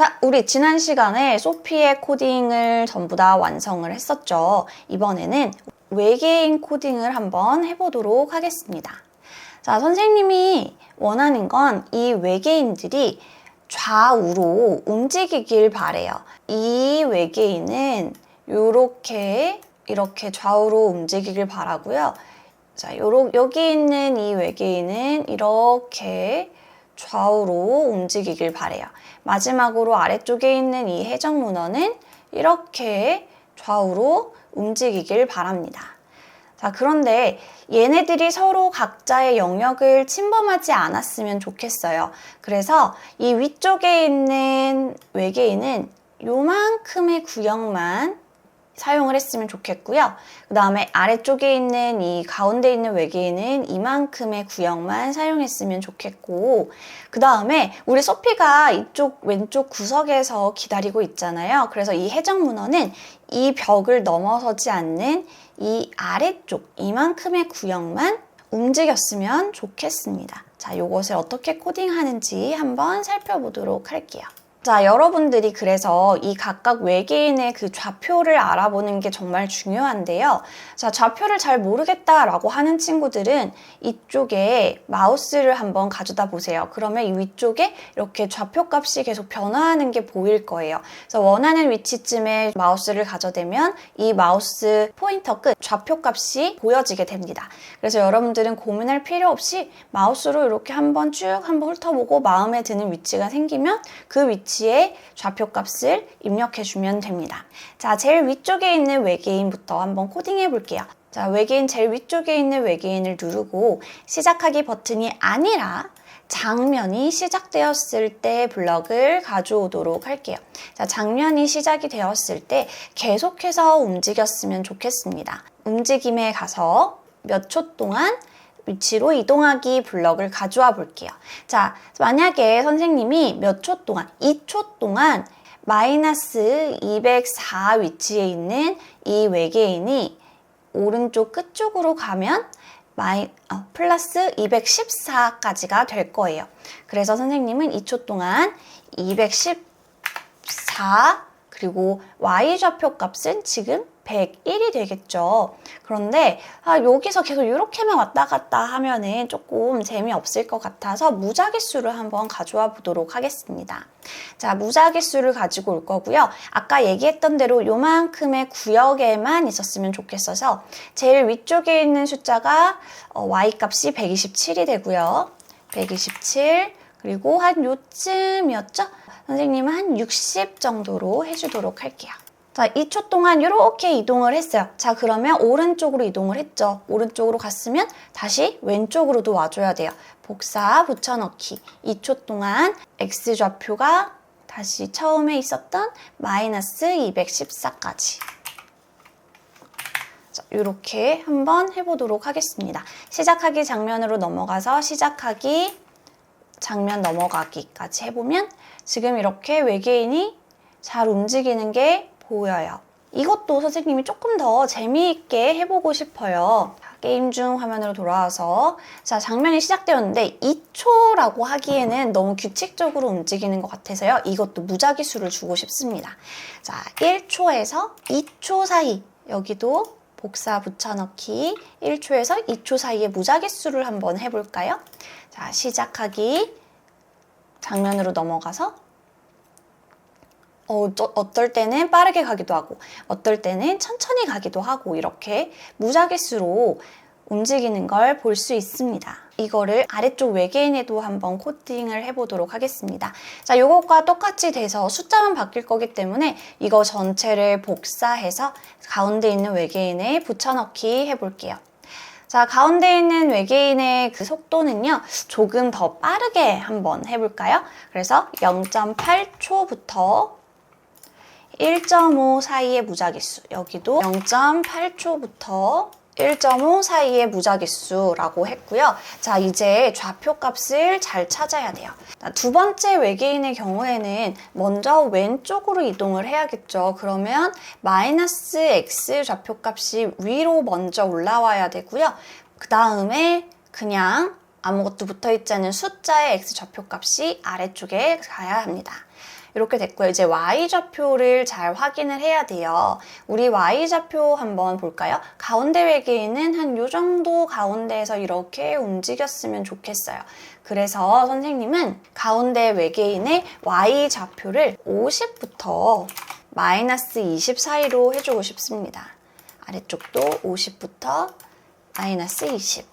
자, 우리 지난 시간에 소피의 코딩을 전부 다 완성을 했었죠. 이번에는 외계인 코딩을 한번 해보도록 하겠습니다. 자, 선생님이 원하는 건 이 외계인들이 좌우로 움직이길 바래요. 이 외계인은 이렇게 좌우로 움직이길 바라고요. 자, 여기 있는 이 외계인은 이렇게 좌우로 움직이길 바래요. 마지막으로 아래쪽에 있는 이 해적 문어는 이렇게 좌우로 움직이길 바랍니다. 자, 그런데 얘네들이 서로 각자의 영역을 침범하지 않았으면 좋겠어요. 그래서 이 위쪽에 있는 외계인은 요만큼의 구역만 사용을 했으면 좋겠고요. 그 다음에 아래쪽에 있는 이 가운데 있는 외계인은 이만큼의 구역만 사용했으면 좋겠고, 그 다음에 우리 소피가 이쪽 왼쪽 구석에서 기다리고 있잖아요. 그래서 이 해적 문어는 이 벽을 넘어서지 않는 이 아래쪽 이만큼의 구역만 움직였으면 좋겠습니다. 자, 이것을 어떻게 코딩하는지 한번 살펴보도록 할게요. 자, 여러분들이 그래서 이 각각 외계인의 그 좌표를 알아보는 게 정말 중요한데요. 자, 좌표를 잘 모르겠다라고 하는 친구들은 이쪽에 마우스를 한번 가져다 보세요. 그러면 이 위쪽에 이렇게 좌표 값이 계속 변화하는 게 보일 거예요. 그래서 원하는 위치쯤에 마우스를 가져대면 이 마우스 포인터 끝 좌표 값이 보여지게 됩니다. 그래서 여러분들은 고민할 필요 없이 마우스로 이렇게 한번 훑어보고 마음에 드는 위치가 생기면 그 위치에 좌표 값을 입력해주면 됩니다. 자, 제일 위쪽에 있는 외계인부터 한번 코딩해 볼게요. 자, 외계인 제일 위쪽에 있는 외계인을 누르고 시작하기 버튼이 아니라 장면이 시작되었을 때 블럭을 가져오도록 할게요. 자, 장면이 시작이 되었을 때 계속해서 움직였으면 좋겠습니다. 움직임에 가서 몇 초 동안 위치로 이동하기 블럭을 가져와 볼게요. 자, 만약에 선생님이 몇 초 동안, 2초 동안 마이너스 204 위치에 있는 이 외계인이 오른쪽 끝쪽으로 가면 플러스 214까지가 될 거예요. 그래서 선생님은 2초 동안 214 그리고 Y 좌표 값은 지금 101이 되겠죠. 그런데 여기서 계속 이렇게만 왔다 갔다 하면은 조금 재미없을 것 같아서 무작위수를 한번 가져와 보도록 하겠습니다. 자, 무작위수를 가지고 올 거고요. 아까 얘기했던 대로 요만큼의 구역에만 있었으면 좋겠어서 제일 위쪽에 있는 숫자가 Y 값이 127이 되고요. 127 그리고 한 요쯤이었죠? 선생님은 한 60 정도로 해주도록 할게요. 자, 2초 동안 이렇게 이동을 했어요. 자, 그러면 오른쪽으로 이동을 했죠. 오른쪽으로 갔으면 다시 왼쪽으로도 와줘야 돼요. 복사 붙여넣기. 2초 동안 X좌표가 다시 처음에 있었던 마이너스 214까지. 자, 이렇게 한번 해보도록 하겠습니다. 시작하기 장면으로 넘어가서 시작하기 장면 넘어가기까지 해보면 지금 이렇게 외계인이 잘 움직이는 게 보여요. 이것도 선생님이 조금 더 재미있게 해보고 싶어요. 게임 중 화면으로 돌아와서 자, 장면이 시작되었는데 2초라고 하기에는 너무 규칙적으로 움직이는 것 같아서요. 이것도 무작위수를 주고 싶습니다. 자, 1초에서 2초 사이 여기도 복사 붙여넣기 1초에서 2초 사이에 무작위수를 한번 해볼까요? 자, 시작하기 장면으로 넘어가서 어떨 때는 빠르게 가기도 하고 어떨 때는 천천히 가기도 하고 이렇게 무작위수로 움직이는 걸 볼 수 있습니다. 이거를 아래쪽 외계인에도 한번 코딩을 해보도록 하겠습니다. 자, 이것과 똑같이 돼서 숫자만 바뀔 거기 때문에 이거 전체를 복사해서 가운데 있는 외계인에 붙여넣기 해볼게요. 자, 가운데 있는 외계인의 그 속도는요, 조금 더 빠르게 한번 해볼까요? 그래서 0.8초부터 1.5 사이의 무작위수, 여기도 0.8초부터 1.5 사이의 무작위수라고 했고요. 자, 이제 좌표 값을 잘 찾아야 돼요. 두 번째 외계인의 경우에는 먼저 왼쪽으로 이동을 해야겠죠. 그러면 마이너스 x 좌표 값이 위로 먼저 올라와야 되고요. 그 다음에 그냥 아무것도 붙어있지 않은 숫자의 x 좌표 값이 아래쪽에 가야 합니다. 이렇게 됐고요. 이제 Y좌표를 잘 확인을 해야 돼요. 우리 Y좌표 한번 볼까요? 가운데 외계인은 한 요 정도 가운데에서 이렇게 움직였으면 좋겠어요. 그래서 선생님은 가운데 외계인의 Y좌표를 50부터 마이너스 20 사이로 해주고 싶습니다. 아래쪽도 50부터 마이너스 20.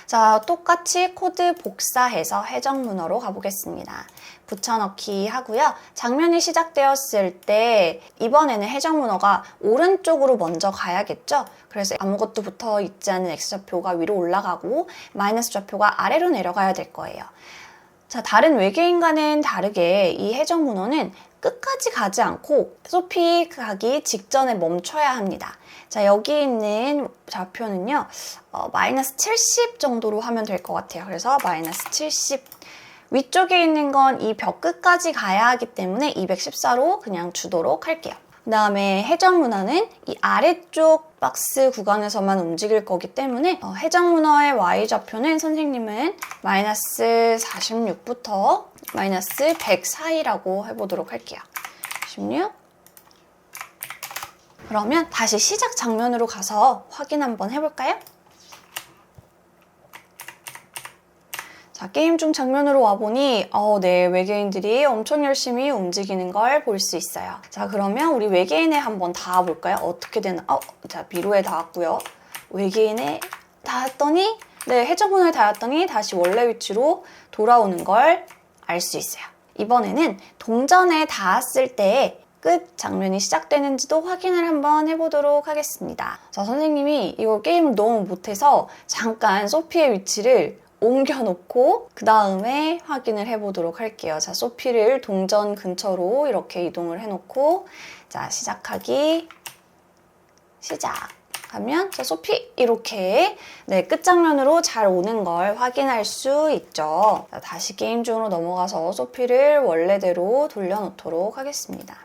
자, 똑같이 코드 복사해서 해적 문어로 가보겠습니다. 붙여넣기 하고요. 장면이 시작되었을 때 이번에는 해적 문어가 오른쪽으로 먼저 가야겠죠? 그래서 아무것도 붙어 있지 않은 X좌표가 위로 올라가고 마이너스 좌표가 아래로 내려가야 될 거예요. 자, 다른 외계인과는 다르게 이 해적 문어는 끝까지 가지 않고 소피 가기 직전에 멈춰야 합니다. 자, 여기 있는 좌표는요, 마이너스 70 정도로 하면 될 것 같아요. 그래서 마이너스 70. 위쪽에 있는 건 이 벽 끝까지 가야 하기 때문에 214로 그냥 주도록 할게요. 그 다음에 해적 문어는 이 아래쪽 박스 구간에서만 움직일 거기 때문에 해적 문어의 Y좌표는 선생님은 마이너스 46부터 마이너스 100 사이라고 해보도록 할게요. 16. 그러면 다시 시작 장면으로 가서 확인 한번 해볼까요? 자, 게임 중 장면으로 와보니 네, 외계인들이 엄청 열심히 움직이는 걸 볼 수 있어요. 자, 그러면 우리 외계인에 한번 닿아볼까요? 어떻게 되나? 자, 미로에 닿았고요. 외계인에 닿았더니 네, 해적문어에 닿았더니 다시 원래 위치로 돌아오는 걸 알 수 있어요. 이번에는 동전에 닿았을 때 끝 장면이 시작되는지도 확인을 한번 해보도록 하겠습니다. 자, 선생님이 이거 게임을 너무 못해서 잠깐 소피의 위치를 옮겨놓고 그 다음에 확인을 해보도록 할게요. 자, 소피를 동전 근처로 이렇게 이동을 해놓고 자, 시작하기 시작하면 자, 소피 이렇게 네, 끝장면으로 잘 오는 걸 확인할 수 있죠. 자, 다시 게임 중으로 넘어가서 소피를 원래대로 돌려놓도록 하겠습니다.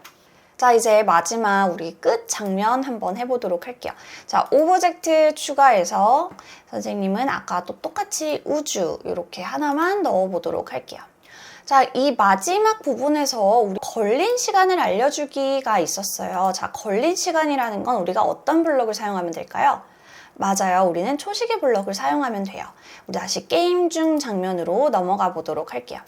자, 이제 마지막 우리 끝 장면 한번 해보도록 할게요. 자, 오브젝트 추가해서 선생님은 아까 또 똑같이 우주 이렇게 하나만 넣어보도록 할게요. 자, 이 마지막 부분에서 우리 걸린 시간을 알려주기가 있었어요. 자, 걸린 시간이라는 건 우리가 어떤 블럭을 사용하면 될까요? 맞아요. 우리는 초시계 블럭을 사용하면 돼요. 우리 다시 게임 중 장면으로 넘어가 보도록 할게요.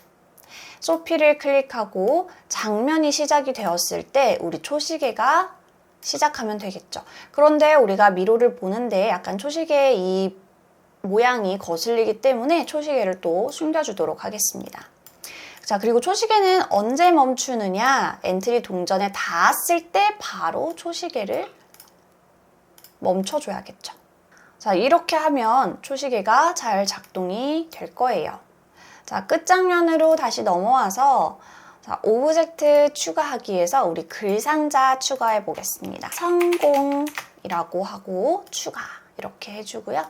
소피를 클릭하고 장면이 시작이 되었을 때 우리 초시계가 시작하면 되겠죠. 그런데 우리가 미로를 보는데 약간 초시계의 이 모양이 거슬리기 때문에 초시계를 또 숨겨주도록 하겠습니다. 자, 그리고 초시계는 언제 멈추느냐? 엔트리 동전에 닿았을 때 바로 초시계를 멈춰줘야겠죠. 자, 이렇게 하면 초시계가 잘 작동이 될 거예요. 자, 끝장면으로 다시 넘어와서 자, 오브젝트 추가하기에서 우리 글상자 추가해 보겠습니다. 성공이라고 하고 추가 이렇게 해주고요.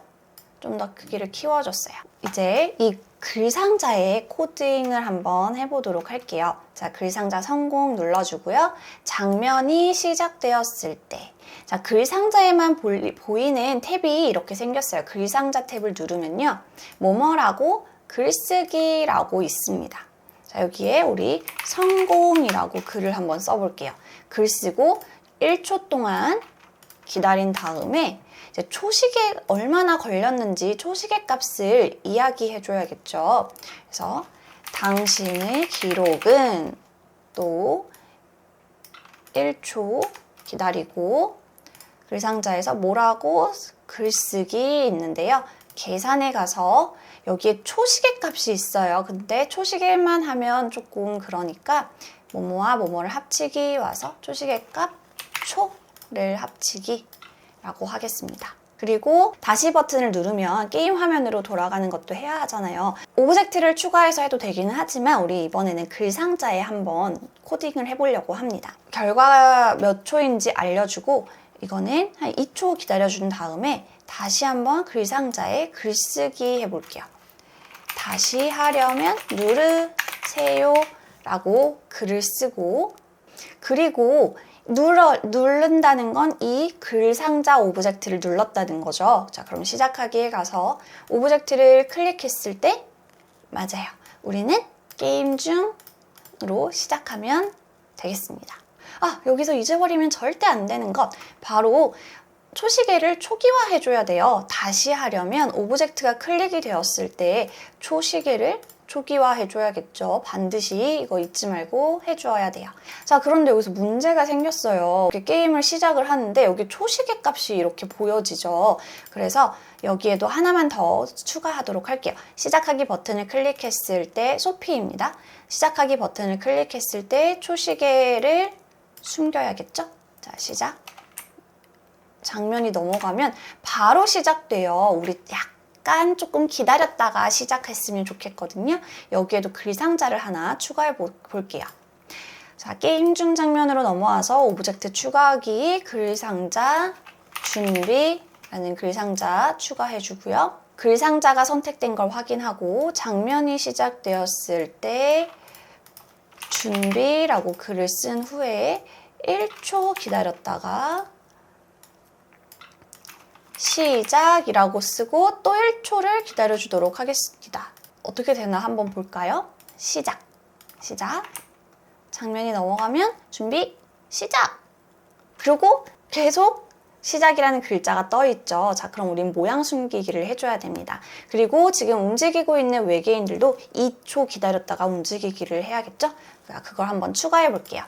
좀 더 크기를 키워줬어요. 이제 이 글상자의 코딩을 한번 해보도록 할게요. 자, 글상자 성공 눌러주고요. 장면이 시작되었을 때 자, 글상자에만 보이는 탭이 이렇게 생겼어요. 글상자 탭을 누르면요. 뭐뭐라고 글쓰기라고 있습니다. 자, 여기에 우리 성공이라고 글을 한번 써볼게요. 글 쓰고 1초 동안 기다린 다음에 이제 초시계 얼마나 걸렸는지 초시계 값을 이야기해 줘야겠죠. 그래서 당신의 기록은 또 1초 기다리고 글상자에서 뭐라고 글쓰기 있는데요. 계산에 가서 여기에 초시계 값이 있어요. 근데 초시계만 하면 조금 그러니까 뭐뭐와 뭐뭐를 합치기 와서 초시계 값 초를 합치기 라고 하겠습니다. 그리고 다시 버튼을 누르면 게임 화면으로 돌아가는 것도 해야 하잖아요. 오브젝트를 추가해서 해도 되기는 하지만 우리 이번에는 글상자에 한번 코딩을 해보려고 합니다. 결과가 몇 초인지 알려주고 이거는 한 2초 기다려준 다음에 다시 한번 글상자에 글쓰기 해볼게요. 다시 하려면 누르세요 라고 글을 쓰고 그리고 누른다는 건 이 글상자 오브젝트를 눌렀다는 거죠. 자, 그럼 시작하기에 가서 오브젝트를 클릭했을 때 맞아요. 우리는 게임 중으로 시작하면 되겠습니다. 여기서 잊어버리면 절대 안 되는 것, 바로 초시계를 초기화해줘야 돼요. 다시 하려면 오브젝트가 클릭이 되었을 때 초시계를 초기화해줘야겠죠. 반드시 이거 잊지 말고 해줘야 돼요. 자, 그런데 여기서 문제가 생겼어요. 이렇게 게임을 시작을 하는데 여기 초시계 값이 이렇게 보여지죠. 그래서 여기에도 하나만 더 추가하도록 할게요. 시작하기 버튼을 클릭했을 때, 소피입니다. 시작하기 버튼을 클릭했을 때 초시계를 숨겨야겠죠? 자, 시작. 장면이 넘어가면 바로 시작돼요. 우리 약간 조금 기다렸다가 시작했으면 좋겠거든요. 여기에도 글상자를 하나 추가해 볼게요. 자, 게임 중 장면으로 넘어와서 오브젝트 추가하기, 글상자, 준비라는 글상자 추가해 주고요. 글상자가 선택된 걸 확인하고 장면이 시작되었을 때 준비라고 글을 쓴 후에 1초 기다렸다가 시작이라고 쓰고 또 1초를 기다려주도록 하겠습니다. 어떻게 되나 한번 볼까요? 시작. 장면이 넘어가면 준비, 시작! 그리고 계속 시작이라는 글자가 떠 있죠. 자, 그럼 우린 모양 숨기기를 해줘야 됩니다. 그리고 지금 움직이고 있는 외계인들도 2초 기다렸다가 움직이기를 해야겠죠? 그걸 한번 추가해 볼게요.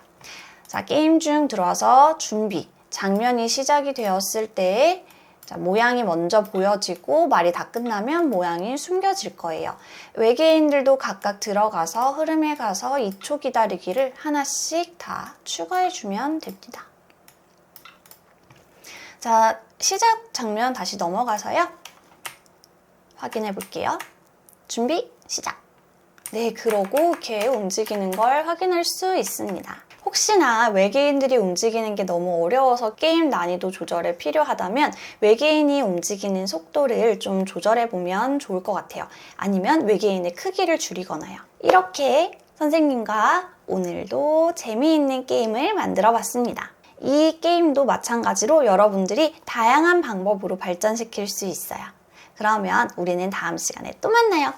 자, 게임 중 들어와서 준비, 장면이 시작이 되었을 때 자, 모양이 먼저 보여지고 말이 다 끝나면 모양이 숨겨질 거예요. 외계인들도 각각 들어가서 흐름에 가서 2초 기다리기를 하나씩 다 추가해주면 됩니다. 자, 시작 장면 다시 넘어가서요. 확인해 볼게요. 준비, 시작. 네, 그러고 이렇게 움직이는 걸 확인할 수 있습니다. 혹시나 외계인들이 움직이는 게 너무 어려워서 게임 난이도 조절에 필요하다면 외계인이 움직이는 속도를 좀 조절해보면 좋을 것 같아요. 아니면 외계인의 크기를 줄이거나요. 이렇게 선생님과 오늘도 재미있는 게임을 만들어 봤습니다. 이 게임도 마찬가지로 여러분들이 다양한 방법으로 발전시킬 수 있어요. 그러면 우리는 다음 시간에 또 만나요.